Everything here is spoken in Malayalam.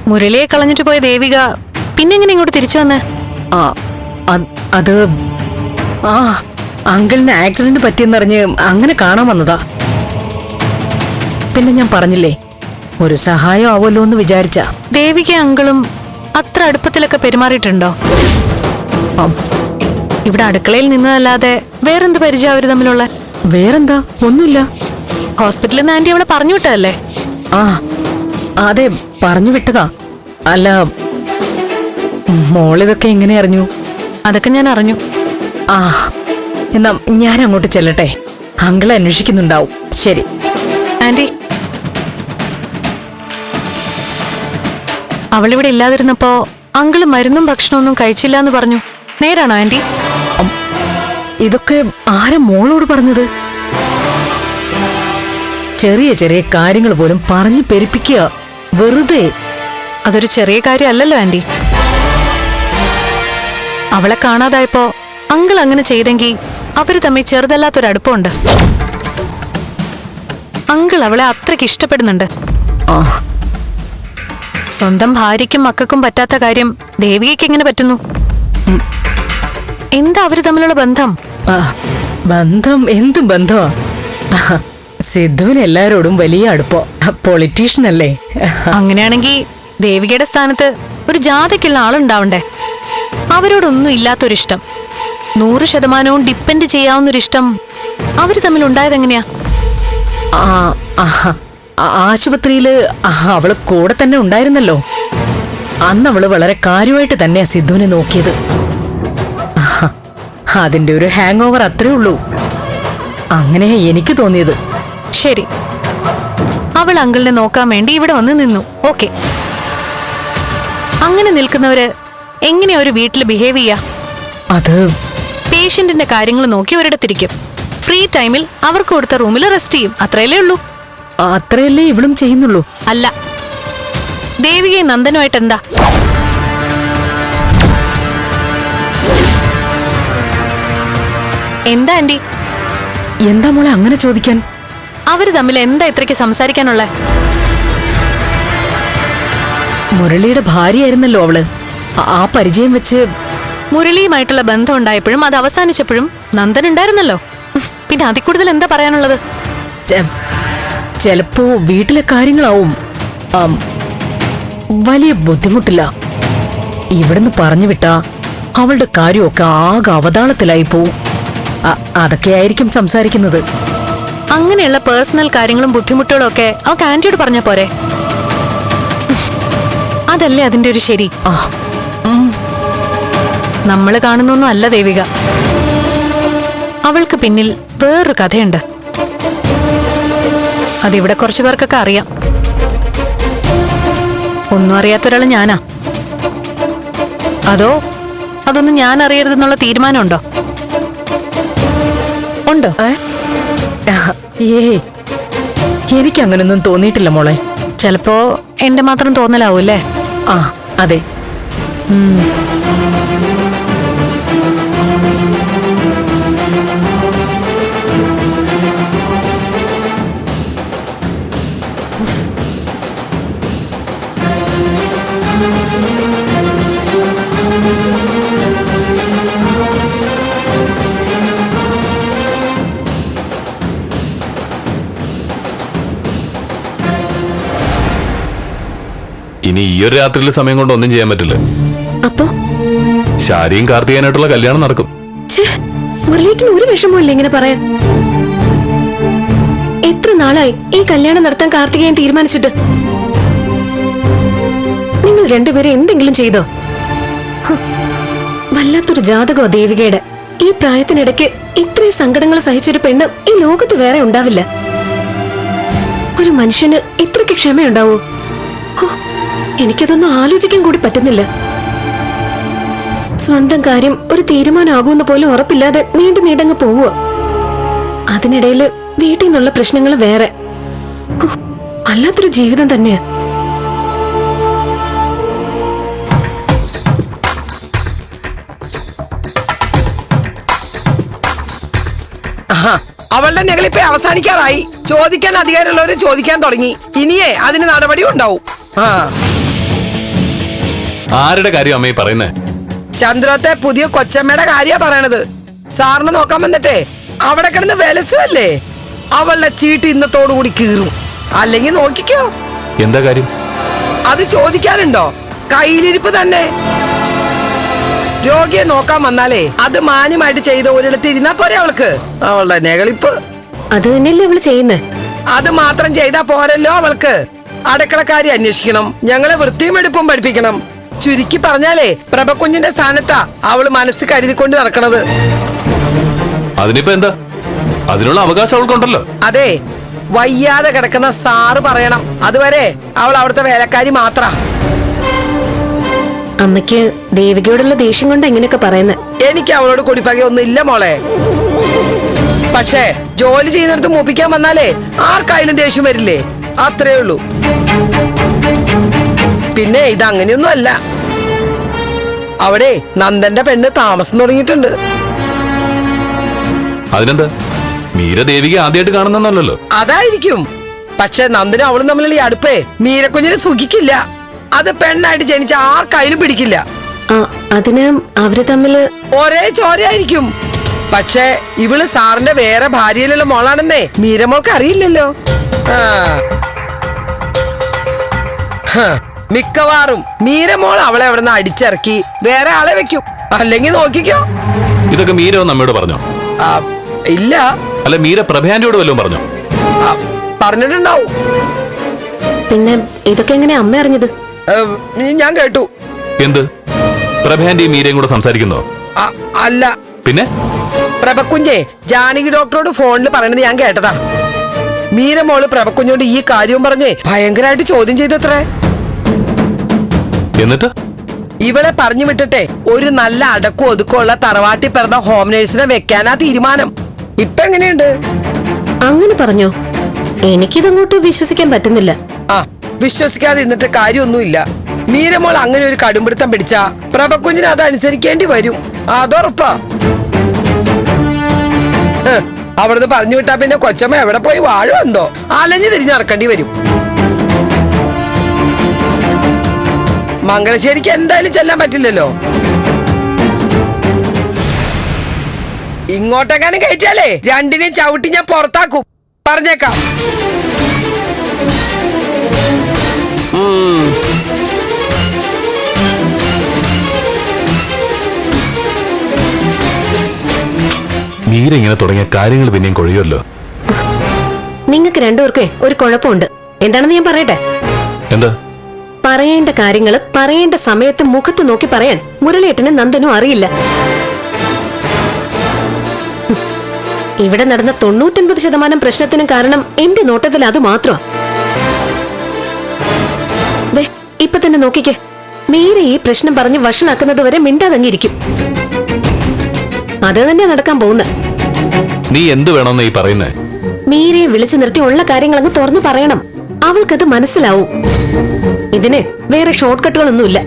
മുരളിയെ കളഞ്ഞിട്ട് പോയ ദേവിക പിന്നെങ്ങനെ ഇങ്ങോട്ട് തിരിച്ചു വന്നേ? അത് അങ്കിളിന് ആക്സിഡന്റ് പറ്റിയെന്നറിഞ്ഞ് അങ്ങനെ കാണാൻ വന്നതാ. പിന്നെ ഞാൻ പറഞ്ഞില്ലേ, ഒരു സഹായം ആവുമല്ലോ എന്ന് വിചാരിച്ച. ദേവിക അങ്കിളും അത്ര അടുപ്പത്തിലൊക്കെ പെരുമാറിയിട്ടുണ്ടോ? ഇവിടെ അടുക്കളയിൽ നിന്നതല്ലാതെ വേറെന്ത് പരിചയം അവര് തമ്മിലുള്ള? വേറെന്താ, ഒന്നുമില്ല. ഹോസ്പിറ്റലിൽ നിന്ന് ആന്റി അവളെ പറഞ്ഞു വിട്ടതല്ലേ? അതെ, പറഞ്ഞു വിട്ടതാ. അല്ല, മോളിതൊക്കെ എങ്ങനെ അറിഞ്ഞു? അതൊക്കെ ഞാൻ അറിഞ്ഞു. എന്നാ ഞാൻ അങ്ങോട്ട് ചെല്ലട്ടെ, അങ്കിളെ അന്വേഷിക്കുന്നുണ്ടാവും. ശരി ആന്റി. അവളിവിടെ ഇല്ലാതിരുന്നപ്പോ അങ്കിള് മരുന്നും ഭക്ഷണമൊന്നും കഴിച്ചില്ല എന്ന് പറഞ്ഞു. നേരാണോ ആന്റി? ഇതൊക്കെ ആരാ മോളോട് പറഞ്ഞത്? ചെറിയ ചെറിയ കാര്യങ്ങൾ പോലും പറഞ്ഞു പെരുപ്പിക്കുക വെറുതെ. അതൊരു ചെറിയ കാര്യമല്ലല്ലോ ആന്റി. അവളെ കാണാതായപ്പോ അങ്കിൾ അങ്ങനെ ചെയ്തെങ്കിൽ അവര് തമ്മിൽ ചെറുതല്ലാത്തൊരടുപ്പമുണ്ട്. അങ്കിൾ അവളെ അത്രയ്ക്ക് ഇഷ്ടപ്പെടുന്നുണ്ട്. സ്വന്തം ഭാര്യയ്ക്കും മക്കൾക്കും പറ്റാത്ത കാര്യം ദേവികയ്ക്ക് എങ്ങനെ പറ്റുന്നു? എന്താ അവര് തമ്മിലുള്ള ബന്ധം? ബന്ധം എന്ത് ബന്ധമാ? സിദ്ധുവിന് എല്ലാരോടും വലിയ അടുപ്പോ. പൊളിറ്റീഷ്യൻ അല്ലേ? അങ്ങനെയാണെങ്കിൽ ദേവികയുടെ സ്ഥാനത്ത് ഒരു ജാഥയ്ക്കുള്ള ആളുണ്ടാവണ്ടേ? അവരോടൊന്നും ഇല്ലാത്തൊരിഷ്ടം, 100% ഡിപ്പെൻഡ് ചെയ്യാവുന്നൊരിഷ്ടം അവര് തമ്മിൽ ഉണ്ടായതെങ്ങനെയാ? ആശുപത്രിയില് അവള് കൂടെ തന്നെ ഉണ്ടായിരുന്നല്ലോ. അന്ന് അവള് വളരെ കാര്യമായിട്ട് തന്നെയാ സിദ്ധുവിനെ നോക്കിയത്. അതിന്റെ ഒരു ഹാങ് ഓവർ അത്രേ ഉള്ളൂ. അങ്ങനെയാ എനിക്ക് തോന്നിയത്. ശരി, അവൾ അങ്കിളിനെ നോക്കാൻ വേണ്ടി ഇവിടെ വന്ന് നിന്നു. ഓക്കെ, അങ്ങനെ നിൽക്കുന്നവര് എങ്ങനെയാ ഒരു വീട്ടിൽ ബിഹേവ് ചെയ്യാ? അത് പേഷ്യന്റിന്റെ കാര്യങ്ങൾ നോക്കി ഒരിടത്തിരിക്കും. ഫ്രീ ടൈമിൽ അവർക്ക് കൊടുത്ത റൂമിൽ റെസ്റ്റ് ചെയ്യും. അത്രയല്ലേ ഉള്ളൂ. അത്രയല്ലേ ഇവളും ചെയ്യുന്നുള്ളൂ. അല്ല, ദേവികയും നന്ദനുമായിട്ട് എന്താ? എന്താ ആന്റി? എന്താ മോളെ അങ്ങനെ ചോദിക്കാൻ? അവര് തമ്മിൽ എന്താ ഇത്രയ്ക്ക് സംസാരിക്കാനുള്ള? മുരളിയുടെ ഭാര്യയായിരുന്നല്ലോ അവള്. ആ പരിചയം വെച്ച് മുരളിയുമായിട്ടുള്ള ബന്ധം ഉണ്ടായപ്പോഴും അത് അവസാനിച്ചപ്പോഴും നന്ദൻ ഉണ്ടായിരുന്നല്ലോ. പിന്നെ അതിൽ കൂടുതൽ എന്താ പറയാനുള്ളത്? ചിലപ്പോ വീട്ടിലെ കാര്യങ്ങളാവും. വലിയ ബുദ്ധിമുട്ടില്ല. ഇവിടുന്ന് പറഞ്ഞു വിട്ടാ അവളുടെ കാര്യമൊക്കെ ആകെ അവതാളത്തിലായി പോവും. അതൊക്കെ ആയിരിക്കും സംസാരിക്കുന്നത്. അങ്ങനെയുള്ള പേഴ്സണൽ കാര്യങ്ങളും ബുദ്ധിമുട്ടുകളും ഒക്കെ അവൾക്ക് ആന്റിയോട് പറഞ്ഞ പോരെ? അതല്ലേ അതിന്റെ ഒരു ശരി. നമ്മള് കാണുന്നൊന്നും അല്ല ദേവിക. അവൾക്ക് പിന്നിൽ വേറൊരു കഥയുണ്ട്. അതിവിടെ കുറച്ചു പേർക്കൊക്കെ അറിയാം. ഒന്നും അറിയാത്തൊരാള് ഞാനാ. അതോ അതൊന്നും ഞാൻ അറിയരുതെന്നുള്ള തീരുമാനമുണ്ടോ? ഉണ്ടോ? എനിക്കങ്ങനൊന്നും തോന്നിയിട്ടില്ല മോളെ. ചിലപ്പോ എന്റെ മാത്രം തോന്നലാവൂല്ലേ? അതെ. ഇനി ഈ ഒരു രാത്രിയിലെ സമയം കൊണ്ട് ഒന്നും ചെയ്യാൻ പറ്റില്ല. അപ്പോ ശാരിയും കാർത്തികനായിട്ടുള്ള കല്യാണം നടക്കും. മുരളീട്ടിന് ഒരു വിഷമമില്ല ഇങ്ങനെ പറയാൻ. എത്ര നാളായി ഈ കല്യാണം നടത്താൻ കാർത്തികേയൻ തീരുമാനിച്ചിട്ട്? നിങ്ങൾ രണ്ടുപേരും എന്തെങ്കിലും ചെയ്തോ? വല്ലാത്തൊരു ജാതകോ ദേവികയുടെ. ഈ പ്രായത്തിനിടയ്ക്ക് ഇത്രയും സങ്കടങ്ങൾ സഹിച്ചൊരു പെണ്ണ് ഈ ലോകത്ത് വേറെ ഉണ്ടാവില്ല. ഒരു മനുഷ്യന് ഇത്രയ്ക്ക് ക്ഷമയുണ്ടാവോ? എനിക്കതൊന്നും ആലോചിക്കാൻ കൂടി പറ്റുന്നില്ല. സ്വന്തം കാര്യം ഒരു തീരുമാനമാകുമെന്ന് പോലും ഉറപ്പില്ലാതെ നീണ്ടു നീണ്ടങ്ങ് പോവുക. അതിനിടയില് വീട്ടിൽ നിന്നുള്ള പ്രശ്നങ്ങൾ വേറെ. അല്ലാത്തൊരു ജീവിതം തന്നെയാ. അവളുടെ നെകളിപ്പോ അവസാനിക്കാറായി. ചോദിക്കാൻ അധികാരമുള്ളവര് ചോദിക്കാൻ തുടങ്ങി. ഇനിയേ അതിന് നടപടി ഉണ്ടാവും. ആരുടെ കാര്യം അമ്മയെ പറയുന്നേ? ചന്ദ്രത്തെ പുതിയ കൊച്ചമ്മയുടെ കാര്യ പറയണത്. സാറിന് നോക്കാൻ വന്നിട്ടേ അവിടെ കിടന്ന് വിലസല്ലേ. അവളുടെ ചീട്ട് ഇന്നത്തോടുകൂടി കീറും. അല്ലെങ്കിൽ നോക്കിക്കോ. എന്താ കാര്യം? അത് ചോദിക്കാനുണ്ടോ? കയ്യിലിരിപ്പ് തന്നെ. രോഗിയെ നോക്കാൻ വന്നാലേ അത് മാന്യമായിട്ട് ചെയ്ത ഒരിടത്ത് ഇരുന്നാ പോരെ അവൾക്ക്. അവളുടെ നെകളിപ്പ് അത് തന്നെയല്ലേ അവള് ചെയ്യുന്നേ. അത് മാത്രം ചെയ്താ പോരല്ലോ അവൾക്ക്. അടുക്കളക്കാരി അന്വേഷിക്കണം, ഞങ്ങളെ വൃത്തിയും എടുപ്പും പഠിപ്പിക്കണം. ചുരുക്കി പറഞ്ഞാലേ പ്രഭക്കുഞ്ഞിന്റെ സ്ഥാനത്താ അവള് മനസ്സ് കരുതിക്കൊണ്ട് നടക്കണത്. അതിനിപ്പോ എന്താ? അതിനുള്ള അവകാശം അവൾക്കുണ്ടല്ലോ. അതെ, വയ്യാതെ കിടക്കുന്ന സാറ് പറയണം. അതുവരെ അവൾ അവിടുത്തെ വേലക്കാരി മാത്ര. അമ്മയ്ക്ക് ദേവികയോടുള്ള ദേഷ്യം കൊണ്ട് എങ്ങനെയൊക്കെ പറയുന്നത്. എനിക്ക് അവളോട് കുടിപ്പക ഒന്നും ഇല്ല മോളെ. പക്ഷേ ജോലി ചെയ്യുന്നിടത്ത് മൂപ്പിക്കാൻ വന്നാലേ ആർക്കായാലും ദേഷ്യം വരില്ലേ? അത്രേ ഉള്ളൂ. പിന്നെ ഇതങ്ങനെയൊന്നും അല്ല. അവിടെ നന്ദന്റെ പെണ്ണ് താമസം തുടങ്ങിയിട്ടുണ്ട്. അതിനെന്താ? മീര ദേവിക്ക് ആദ്യമായിട്ട് കാണുന്നല്ലോ. അതായിരിക്കും. പക്ഷെ നന്ദനും അവളും തമ്മിലുള്ള ഈ അടുപ്പേ മീരക്കുഞ്ഞിനെ സുഖിക്കില്ല. അത് പെണ്ണായിട്ട് ജനിച്ച ആർക്കായാലും പിടിക്കില്ല. അതിന് അവര് തമ്മില് ഒരേ ചോരയായിരിക്കും. പക്ഷെ ഇവള് സാറിന്റെ വേറെ ഭാര്യയിലുള്ള മോളാണെന്നേ മീരമോൾക്ക് അറിയില്ലല്ലോ. മിക്കവാറും മീരമോൾ അവളെ അവിടെ നിന്ന് അടിച്ചിറക്കി വേറെ ആളെ വെക്കും. അല്ലെങ്കിൽ നോക്കിക്കോ. ഇതൊക്കെ മീര നമ്മയോട് പറഞ്ഞോ? ഇല്ല. അല്ല, മീര പ്രഭയാന്റിയോട് വല്ലതും പറഞ്ഞോ? പറഞ്ഞിട്ടുണ്ടാവും. പിന്നെ ഇതൊക്കെ എങ്ങനെയാ അമ്മ അറിഞ്ഞത്? ഞാൻ കേട്ടു. എന്ത്? പ്രഭയാന്റിയും മീരയും കൂടെ സംസാരിക്കുന്നോ? അല്ല. പിന്നെ പ്രഭക്കുഞ്ഞെ ജാനകി ഡോക്ടറോട് ഫോണിൽ പറയണത് ഞാൻ കേട്ടതാ. മീരമോള് പ്രഭക്കുഞ്ഞോട് ഈ കാര്യവും പറഞ്ഞേ ഭയങ്കരമായിട്ട് ചോദ്യം ചെയ്തത്രേ. എന്നിട്ട് ഇവളെ പറഞ്ഞു വിട്ടിട്ടെ ഒരു നല്ല അടക്കം ഒതുക്കമുള്ള തറവാട്ടി പിറന്ന ഹോം നേഴ്സിനെ വെക്കാനാ തീരുമാനം. ഇപ്പൊ എങ്ങനെയുണ്ട്? അങ്ങനെ പറഞ്ഞോ? എനിക്കിതങ്ങോട്ട് വിശ്വസിക്കാൻ പറ്റുന്നില്ല. വിശ്വസിക്കാതെ ഇരുന്നിട്ട് കാര്യമൊന്നുമില്ല. മീരമോൾ അങ്ങനെ ഒരു കടുംപിടുത്തം പിടിച്ചാ പ്രഭക്കുഞ്ഞിന് അത് അനുസരിക്കേണ്ടി വരും. അതുറപ്പാ. അവിടുന്ന് പറഞ്ഞു വിട്ടാ പിന്നെ കൊച്ചമ്മ എവിടെ പോയി വാഴോ എന്തോ അലഞ്ഞു തിരിഞ്ഞ് നടക്കേണ്ടി വരും. മംഗലശ്ശേരിക്ക് എന്തായാലും ചെല്ലാൻ പറ്റില്ലല്ലോ. ഇങ്ങോട്ടെങ്ങാനും കയറ്റിയാലേ രണ്ടിനെയും ചവിട്ടി ഞാൻ പുറത്താക്കും. പറഞ്ഞേക്കാം. മീര ഇങ്ങനെ തുടങ്ങിയ കാര്യങ്ങൾ പിന്നെയും കൊഴിയുമല്ലോ. നിങ്ങൾക്ക് രണ്ടുപേർക്കേ ഒരു കുഴപ്പമുണ്ട്. എന്താണെന്ന് ഞാൻ പറയട്ടെ? എന്താ? പറയേണ്ട കാര്യങ്ങള് പറയേണ്ട സമയത്ത് മുഖത്ത് നോക്കി പറയാൻ മുരളിയേട്ടനും നന്ദനും അറിയില്ല. ഇവിടെ നടന്ന 99% പ്രശ്നത്തിനും കാരണം എന്റെ നോട്ടത്തിൽ അത് മാത്രമാ. ഇപ്പൊ തന്നെ നോക്കിക്കേ, മീര ഈ പ്രശ്നം പറഞ്ഞ് വഷളാക്കുന്നത് വരെ മിണ്ടാതങ്ങിയിരിക്കും. അത് തന്നെ നടക്കാൻ പോകുന്ന. നീ എന്ത് വേണമെന്ന് ഈ പറയുന്നേ? മീരയെ വിളിച്ചു നിർത്തി ഉള്ള കാര്യങ്ങളങ്ങ് തുറന്നു പറയണം. അവൾക്കത് മനസ്സിലാവും. ഇതിന് വേറെ ഷോർട്ട് കട്ടുകളൊന്നുമില്ല.